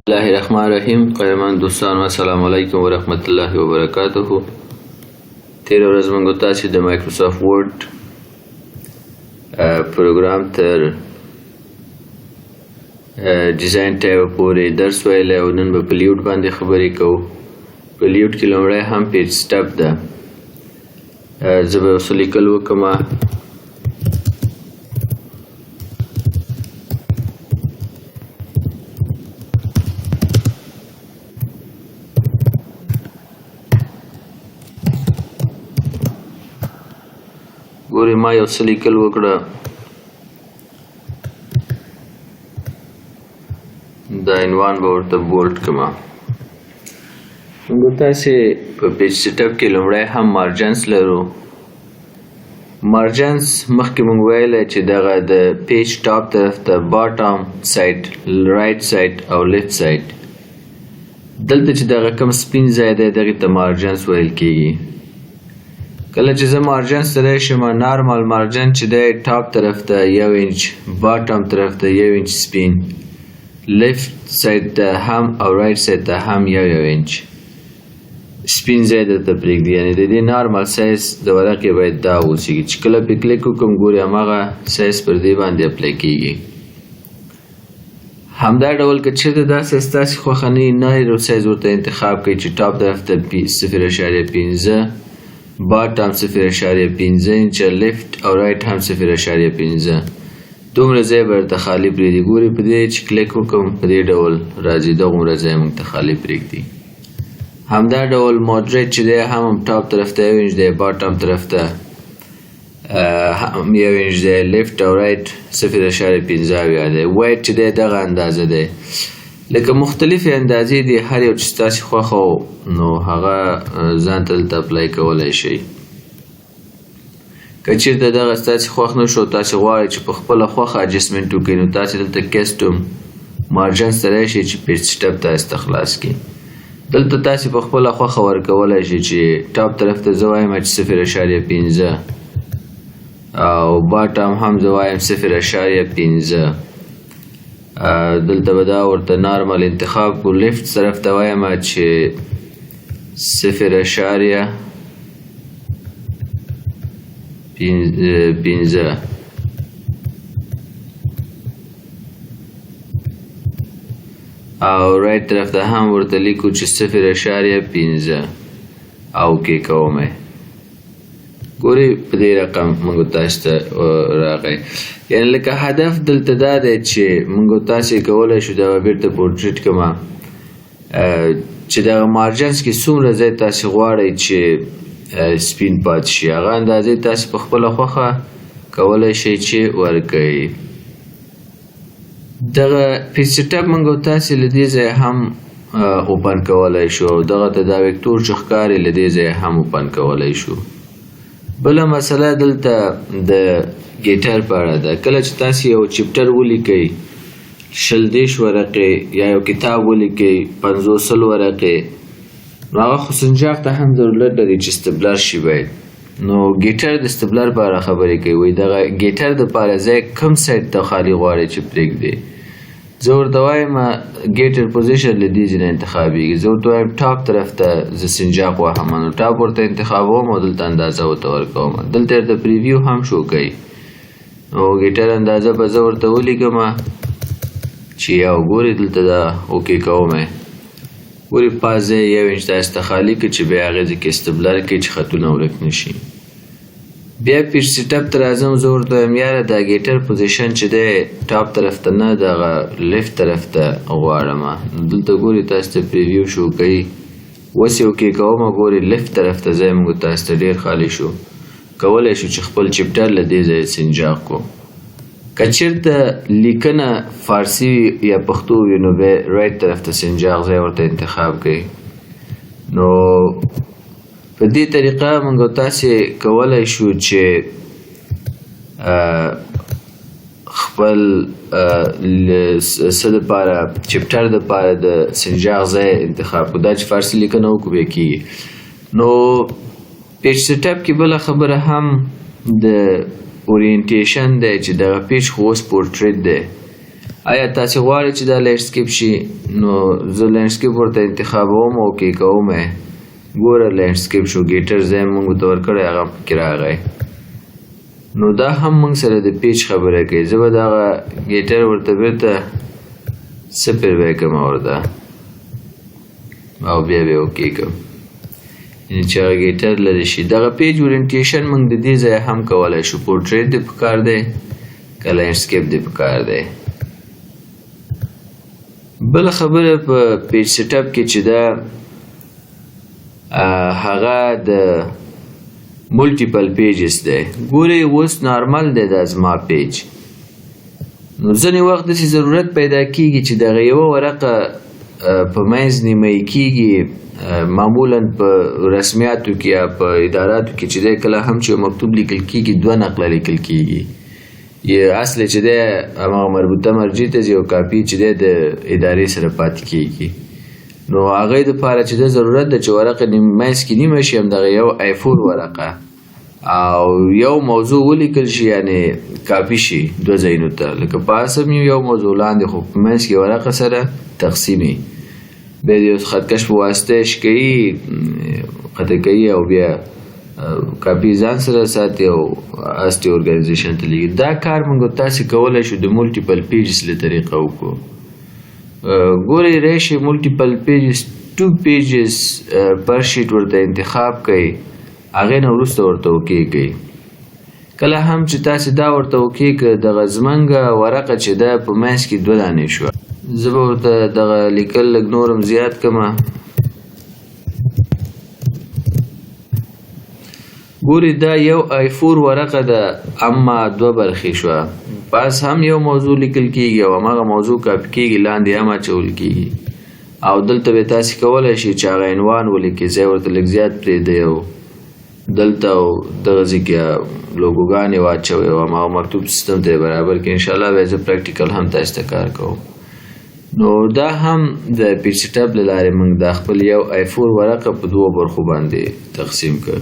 الله الرحمن الرحیم. قدرمن دوستان السلام علیکم و رحمت الله و برکاته. تیر ورځ موږ تاسو د مایکروسافت ورډ پروګرام تر ډیزاین ټیب پورې درس ویلی او نن به په لیوډ باندې خبرې کوو. په لیوډ کې لومړی هم پیج سټپ ده. زه به اوس لیکل وکړم. ګورې ما یو څه لیکل وکړه. دا عنوان به ورته بولډ کړم. موږ تاسې په پیج سیټ اپ کې لومړی هم مارجنز لرو. مارجنز مخکې موږ ویلی چې دغه د پیج ټاپ طرف ته باټم سایډ، رایټ سایډ او لیفت سایډ. دلته چې دغه کوم سپین ځای دی دغې ته مارجنز ویل کېږي. کله چې زه مارجن سره شم، نارمل مارجن چې دی ټاپ طرف ته 1 انچ، باټم طرف ته 1 انچ سپین، لیفت سایډ ته هم او رایټ سایډ ته هم 1 انچ سپین ځای درته پرېږدي. یعنې د دې نارمل سایز د ورقې باید دا اوسېږي. چې کله پې کلیک وکړم ګورې هماغه سایز پر دې باندې اپلای کېږي. همدا ډول که چېرته دا سایز ستاسې خوښه نه وي، نایرو سایز ورته انتخاب کړئ چې ټاپ طرف ته 0.5، باټم 0.5 انچه، لیفت او رایټ هم 0.5. دومره ځای به درته خالي پرېږدي. ګورې په دې چې کلیک وکړم په دې ډول راځي، دغومره ځای موږ ته خالي پرېږدي. همدا ډول مودریټ چې دی هم ټاپ طرف ته 1 انچ دی، باټم طرف ته هم 1 انچ دی، لیفت او رایټ 0.15 دی. وایټ چې دی دغه اندازه دی. لکه مختلفې اندازې دي، هر یو چې ستاسې خوښه نو هغه ځان ته دلته اپلای کولی شئ. که چېرته دغه ستاسې خوښ نه شو، تاسې غواړئ چې په خپله خوښه اجسټمنټ وکړئ، نو تاسې دلته کسټم مارجن سره شئ چې پیج سټپ تاسې ته خلاص کړي. دلته تاسې په خپله خوښه ورکولی شئ چې ټاپ طرف ته زه وایم چې 0.5 او باټم هم زه وایم 0.5. دلته به دا ورته نارمل انتخاب کو. لیفت طرف ته وایم چې 0.5 او رایټ طرف ته هم ورته لیکو چې 0.5 او کې کوم. ګورې په دې رقم موږ تاسو ته راغی. یعنې لکه هدف دلته دا دی چې موږ تاسې کولی شو دا بیرته پورټریټ کړم چې دغه مارجنز کې څومره ځای تاسې غواړئ چې سپین پاتې شي، هغه اندازې تاسې په خپله خوښه کولی شئ چې ورکوئ. دغه پیج سیټ اپ موږ تاسې له دې ځایه هم اوپن کولی شو او دغه ته دا ویکتور چې ښکاري له دې ځایه هم اوپن کولی شو. بله مسله دلته د ګیټر په اړه ده. کله چې تاسې یو چپټر ولیکئ، 20 ورقې یا یو کتاب ولیکئ 50 ورقې، نو هغه خو سنجاق ته هم ضرورت لري چې استبلر شي باید. نو ګیټر د استبلر په اړه خبرې کوي. وایي دغه ګیټر دپاره ځای کوم سایډ ته خالي غواړئ چې پرېږدئ. زه ورته وایم ګیټر پوزیشن له دې ځای نه انتخابېږي. زه ورته وایم ټاپ طرف ته زه سنجاق وهم، نو ټاپ ورته انتخابوم او دلته اندازه ورته ورکوم. دلته ورته پریویو هم شو کوي. نو ګیټر اندازه به زه ورته ولیکم چې یو ګورې دلته دا اوکې کوم. ګورې پاس ځای 1 انچ تاسې ته خالي کړي چې بیا هغې ځای کې استبلر کړي چې خطونه ورک نه شي. بیا پیج سیټ اپ ته راځم. زه ورته وایم یاره دا ګیټر پوزیشن چې دی ټاپ طرف ته نه، دغه لیفت طرف ته غواړم. دلته ګورې تاسو ته پریویو شو کوي. اوس یې اوکې کوم. ګورې لیفت طرف ته ځای موږ تاسو ته ډېر خالي شو. کولی شو چې خپل چپټر له دې ځایه سنجاق کو. که چېرته لیکنه فارسي یا پښتو وي نو بیا رایټ طرف ته سنجاق ځای ورته انتخاب کړئ. نو په دې طریقه موږ تاسې کولی شو چې خپل څه دپاره چپټر دپاره د سنجاق ځای انتخاب کړو. دا چې فارسي لیکنه وکړو بیا کېږي. نو پیج سیټ اپ کې بله خبره هم د اورینټیشن دی چې دغه پیج خو اوس پورټریټ دی. آیا تاسو غواړئ چې دا لینډسکیپ شي نو زه لینډسکیپ ورته انتخابوم او کې کوم ګوره لینډسکیپ شو ګیټر ځای موږ ته ورکړی هغه پکې راغی نو دا هم موږ سره د پیج خبره کوي زه به دغه ګیټر ورته بیرته صفر به یې کړم ورته او بیا به یې اوکې کړم یعنې چې هغه ګیټر لرې شي دغه پیج اورینټیشن موږ د دې ځای هم کولی شو پورټریټ دې پکار دی که لینډسکیپ دې پکار دی بله خبره په پیج سیټ اپ کې چې دا هغه د ملټیپل پیجز دی ګورئ اوس نارمل دی دا زما پیج نو ځینې وخت داسې ضرورت پیدا کیږي چې دغه یوه ورقه په منځ نیمایي کیږي معمولا په رسمیاتو کې یا په اداراتو کې چې دی کله هم چې مکتوب لیکل کیږي دوه نقله لیکل کیږي یا اصل چې دی هماغه مربوطه مرجع ته ځي او کاپي چې دی د ادارې سره پاتې کیږي نو هغې دپاره چې د ضرورت ده چې ورقه منځ کې نیمه شي همدغه یو A4 ورقه او یو موضوع ولیکل شي یعنې کاپي شي دوه ځایونو ته لکه په اصل یو موضوع لاندې خو په منځ کې ورقه سره تقسیمي بیا د یو خطکش په واسطه یې کوي قطع کوي او بیا کاپي ځان سره ساتي او هستې ارګنایزیشن ته لیږي دا کار موږ تاسې کولی شو د ملټیپل پیجز له طریقه وکړو ګورئ راشي ملټیپل پیجز 2 پیجز پر شیټ ورته انتخاب کوئ هغې نه وروسته ورته اوکې کوئ کله هم چې تاسې دا ورته اوکې که دغه زمونږه ورقه چې ده په منځ کې دوه دانې شوه زه به ورته دغه لیکل لږ نورم زیات کړمه ګورئ دا یو A4 ورقه ده اما دوه برخې شوه پس هم یو موضوع لیکل کیږي او هماغه موضوع کاپي کیږي لاندې هم اچول کیږي او دلته به تاسې کولی شئ چې هغه عنوان ولیکئ ځای ورته لږ زیات پرېږدئ او دلته او دغه ځای کې لوګوګانې واچوئ او هماغه مکتوب سیستم ته یې برابر کړئ انشاءالله بیا زه پریکټیکل هم تاسې ته کار کوم نو دا هم د پیج سیټ اپ له لارې موږ دا خپل یو A4 ورقه په دوو برخو باندې تقسیم کړ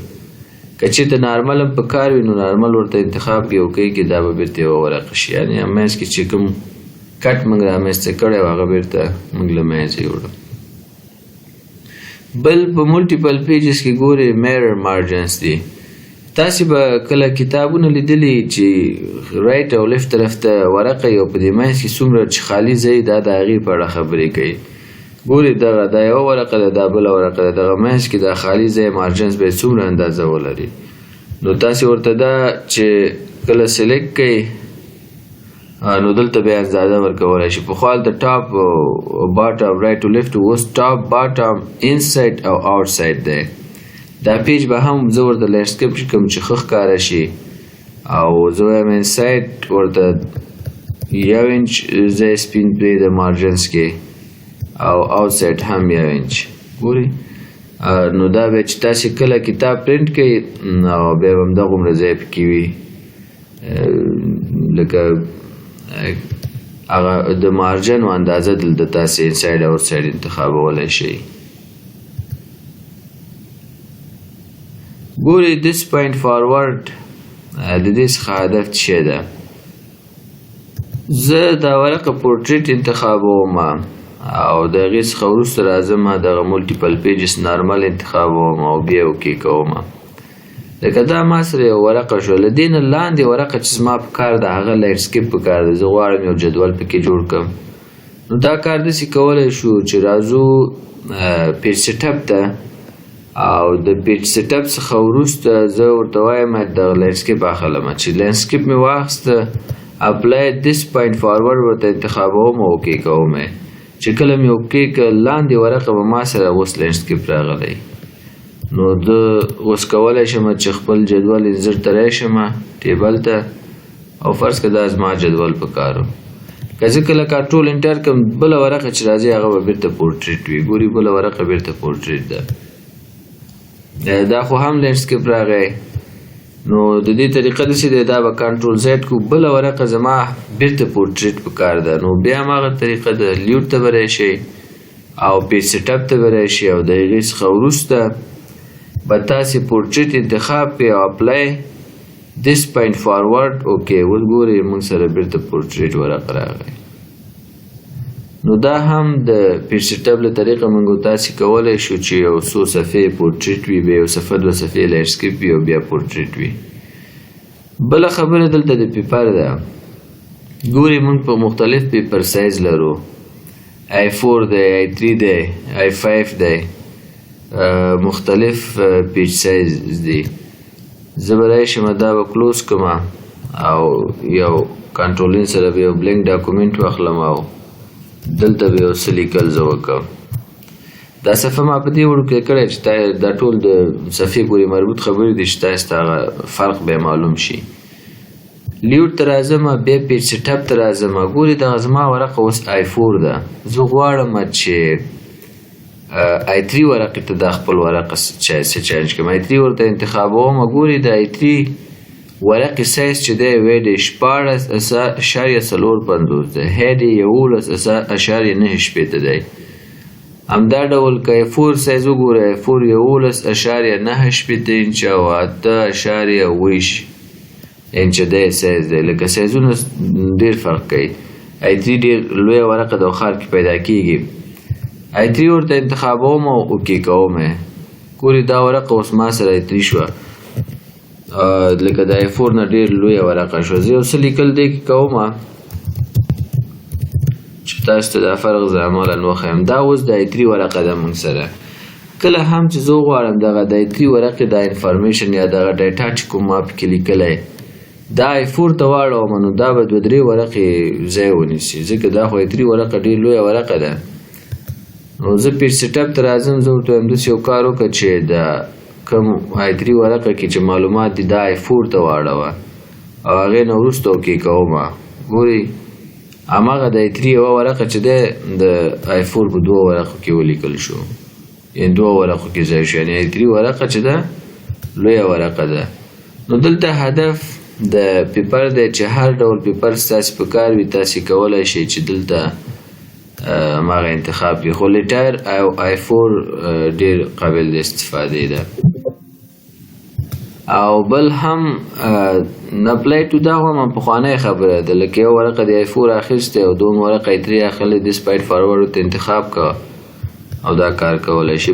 که چېرته نارمل هم په کار وي نو نارمل ورته انتخاب کې وکړئ چې دا به بېرته یوه ورقه شي یعنې منځ کې چې کوم کټ موږ رامنځته کړی و هغه بېرته موږ له منځه یوړو بل په ملټیپل پیجز کې ګورئ میرر مارجنز دي تاسې به کله کتابونه لیدلي چې رایټ او لیفت طرف ته ورقه یو په دې منځ کې څومره چې خالي ځای دا د هغې په اړه خبرې کوي ګورئ دغه دا یوه ورقه ده دا بله ورقه ده دغه منځ کې دا خالي ځای مارجنز به یې څومره اندازه ولري نو تاسې ورته دا چې کله سلیکټ کوئ نو دلته بیا اندازه ورکولی شي پخوا هلته ټاپ باټم رایټ او لیفټ اوس ټاپ باټم انساید او آوټ ساید دی دا پیج به هم زه ورته لینډسکیپ کوم چې ښه ښکاره شي او زه وایم انساید ورته 1 انچ ځای سپین پرېږده مارجنز کې او آوټساید هم 1 انچ ګورئ نو دا بیا چې تاسې کله کتاب پرنټ کوئ او بیا به همدغومره ځای پکې وي لکه هغه د مارجن و اندازه دلته تاسې انساید آوټساید انتخابولی شئ ګورئ this point forward د دې څخه هدف څه شی ده زه دا ورقه پورټریټ انتخابوم او د هغې څخه وروسته راځم دغه ملټیپل پیجز نارمل انتخابوم او بیا اوکې کوم لکه دا ما سره یو ورقه شوه له دې نه لاندې ورقه چې زما په کار ده هغه لینډسکیپ په کار ده زه غواړم یو جدول پکې جوړ کړم نو دا کار داسې کولی شو چې راځو پیج سیټ اپ ته او د پیج سیټ اپ څخه وروسته زه ورته وایم دغه لینډسکیپ اخلم چې لینډسکیپ مې واخیسته اپلای this point forward ورته انتخابوم او اوکې کوم چې کله مې اوکې کړه لاندې ورقه به ما سره اوس لینډسکیپ راغلی نو زه اوس کولی شم چې خپل جدول انځر ته راشم ټیبل ته او فرض کړه دا زما جدول په کار و که زه کله کنټرول انټر کړم بله ورقه چې راځي هغه به بېرته پورټریټ وي ګوري بله ورقه بېرته پورټریټ ده دا خو هم لینډسکیپ راغی نو د دې طریقه داسې دی دا به کنټرول زیډ کو بله ورقه زما بېرته پورټریټ په کار ده نو بیا هماغه طریقه د لیوډ ته به راشئ او پیج سیټ اپ ته به راشئ او د هغې څخه وروسته به تاسې پورټریټ انتخاب کړئ او اپلای this point forward اوکې اوس ګورئ موږ سره بېرته پورټریټ ورقه راغی نو دا هم د پیج سیټ اپ له طریقه موږ تاسې کولی شو چې یو څو صفحې پورټریټ وي، بیا یو صفحه دوه صفحې لینډسکیپ وي او بیا پورټریټ وي. بله خبره دلته د پیپر ده. ګورئ موږ په مختلف پیپر سایز لرو. I4 دی، I3 دی، I5 دی، مختلف پیج سایز دی. زه به راشم دا به کلوز کړم او یو کنټرول سره به یو بلینک ډاکومنټ واخلم او دلته به یو څه لیکل زه وکړم. دا صفحه ما په دې وړو کې کړی چې دا ټول د صفحې پورې مربوط خبرې دي چې تاسو ته هغه فرق به معلوم شي. لیوډ ته راځم، بیا پیج سیټ اپ ته راځم. ګورئ دغه زما ورقه اوس I4 ده. زه غواړم چې I3 ورقې ته دا خپل ورقه چینج کړم. I3 ورته انتخابوم. ګورئ د I3 ورقې سایز چې دی ویډ یې 14.450 دی، هیډ یې 11.98 دی. همدا ډول که I4 سایز وګورئ، I4 11.98 انچه او 8.20 انچه دی سایز دی. لکه سایزونه ډېر فرق کوي. I3 ډېر لویه ورقه ده او ښار کې پیدا کېږي. I3 ورته انتخابوم او اوکې کوم یې. ګورئ دا ورقه اوس ما سره I3 شوه، لکه د I4 نه ډېر لویه ورقه شوه. زه یو څه لیکل دی کې کوم چې تاسو ته دا فرق زه عملاً وښیم. دا اوس د I3 ورقه ده موږ سره. کله هم چې زه وغواړم دغه د I3 ورقې دا انفارمیشن یا دغه ډیټا چې کوم ما پکې لیکلی دا I4 ته واړوم، نو دا به دوه درې ورقې ځای ونیسي، ځکه دا خو I3 ورقه ډېر لویه ورقه ده. نو زه پیج سیټ اپ ته راځم، زه ورته وایم داسې یو کار وکړه چې د کوم I3 ورقه کې چې معلومات دي دا I4 ته واړوه او هغې نه وروسته اوکې کوم. ګورئ هماغه د I3 یوه ورقه چې دی د I4 په دوه ورقو کې ولیکل شو، یعنې دوه ورقو کې ځای شو. یعنې I3 ورقه چې ده لویه ورقه ده. نو دلته هدف د پیپر دی چې هر ډول پیپر ستاسې په کار وي تاسې کولی شئ چې دلته هماغه انتخاب کړئ. خو لیټر او I4 ډېر قابل د استفادې ده. او بل هم اپلای ټو دا هم پخوانی خبره ده. لکه یو ورقه د I4 اخیستی او دوم ورقه I3 اخلی، د سپایډ فارورډ ورته انتخاب کوه او دا کار کولی شي.